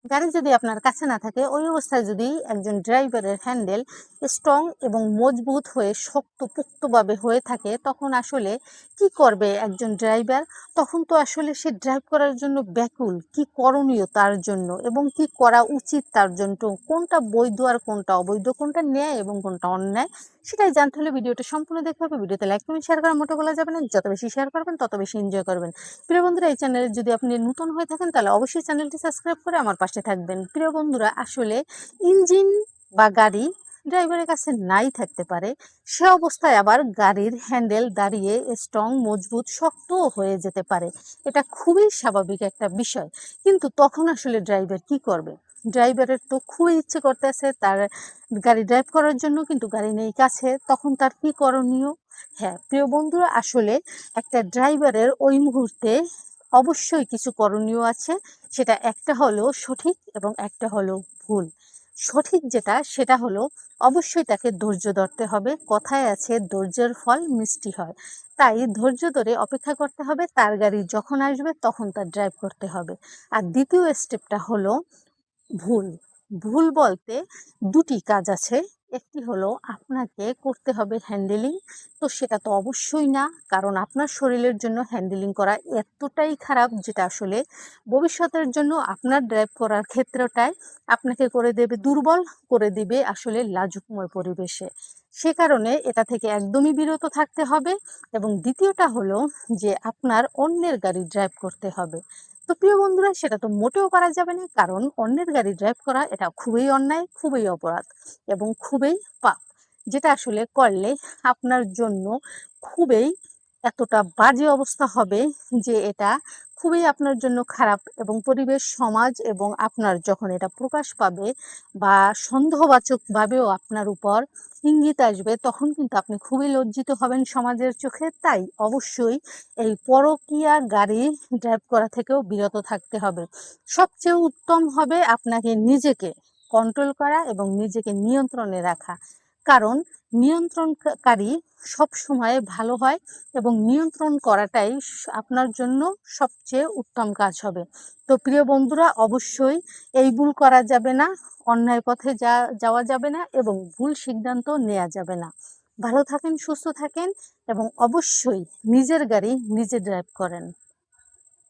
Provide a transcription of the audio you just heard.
গাড়ি যদি আপনার কাছে না থাকে, ওই অবস্থায় যদি একজন ড্রাইভারের হ্যান্ডেল স্ট্রং এবং মজবুত হয়ে শক্তপোক্তভাবে হয়ে থাকে, তখন আসলে কি করবে একজন ড্রাইভার? তখন তো আসলে সে ড্রাইভ করার জন্য ব্যাকুল, কি করণীয় তার জন্য এবং কি করা উচিত তার জন্য, কোনটা বৈধ আর কোনটা অবৈধ, কোনটা ন্যায় এবং কোনটা অন্যায়, সেটাই জানতে হলে ভিডিওটা সম্পূর্ণ দেখতে হবে। ভিডিওতে লাইক কমেন্ট শেয়ার করা মোটে বলা যাবে না, যত বেশি শেয়ার করবেন তত বেশি এনজয় করবেন। প্রিয় বন্ধুরা, এই চ্যানেলে যদি আপনি নতুন হয়ে থাকেন তাহলে অবশ্যই চ্যানেলটি সাবস্ক্রাইব করে আমার পাশে থাকবেন। প্রিয় বন্ধুরা, আসলে ইঞ্জিন বা গাড়ি ড্রাইভারের কাছে নাই থাকতে পারে, সে অবস্থায় আবার গাড়ির হ্যান্ডেল দাঁড়িয়ে স্ট্রং, মজবুত, শক্তও হয়ে যেতে পারে। এটা খুবই স্বাভাবিক একটা বিষয়। কিন্তু তখন আসলে ড্রাইভার কি করবে? ড্রাইভারের তো খুবই ইচ্ছে করতেছে তার গাড়ি ড্রাইভ করার জন্য, কিন্তু গাড়ি নেই কাছে, তখন তার কি করণীয়? হ্যাঁ প্রিয় বন্ধুরা, আসলে একটা ড্রাইভারের ওই মুহূর্তে অবশ্যই কিছু করণীয় আছে। সেটা একটা হলো সঠিক এবং একটা হলো ভুল। সঠিক যেটা, সেটা হলো অবশ্যই তাকে ধৈর্য ধরতে হবে। কথায় আছে ধৈর্যের ফল মিষ্টি হয়। তাই ধৈর্য ধরে অপেক্ষা করতে হবে, তার গাড়ি যখন আসবে তখন তার ড্রাইভ করতে হবে। আর দ্বিতীয় স্টেপটা হলো ভুল। ভুল বলতে দুটি কাজ আছে। একটি হলো আপনাকে করতে হবে হ্যান্ডেলিং। তো সেটা তো অবশ্যই না, কারণ আপনার শরীরের জন্য হ্যান্ডেলিং করা এতটাই খারাপ, যেটা আসলে ভবিষ্যতের জন্য আপনার ড্রাইভ করার ক্ষেত্রটায় আপনাকে করে দেবে দুর্বল, করে দিবে আসলে লাজুকময় পরিবেশে। সে কারণে এটা থেকে একদমই বিরত থাকতে হবে। এবং দ্বিতীয়টা হলো যে আপনার অন্যের গাড়ি ড্রাইভ করতে হবে। তো প্রিয় বন্ধুরা, সেটা তো মোটেও করা যাবে না, কারণ অন্যের গাড়ি ড্রাইভ করা এটা খুবই অন্যায়, খুবই অপরাধ এবং খুবই পাপ, যেটা আসলে করলে আপনার জন্য খুবই এতটা বাজে অবস্থা হবে যে এটা খুবই আপনার জন্য খারাপ। এবং পরিবেশ, সমাজ এবং আপনার যখন এটা প্রকাশ পাবে বা সন্দেহবাচক ভাবেও আপনার উপর ইঙ্গিত আসবে, তখন কিন্তু আপনি খুবই লজ্জিত হবেন সমাজের চোখে। তাই অবশ্যই এই পরকীয়া গাড়ি ড্রাইভ করা থেকেও বিরত থাকতে হবে। সবচেয়ে উত্তম হবে আপনাকে নিজেকে কন্ট্রোল করা এবং নিজেকে নিয়ন্ত্রণে রাখা, কারণ নিয়ন্ত্রণকারী সব সময় ভালো হয় এবং নিয়ন্ত্রণ করাটাই আপনার জন্য সবচেয়ে উত্তম কাজ হবে। তো প্রিয় বন্ধুরা, অবশ্যই এই ভুল করা যাবে না, অন্যায় পথে যাওয়া যাবে না এবং ভুল সিদ্ধান্ত নেওয়া যাবে না। ভালো থাকেন, সুস্থ থাকেন এবং অবশ্যই নিজের গাড়ি নিজে ড্রাইভ করেন।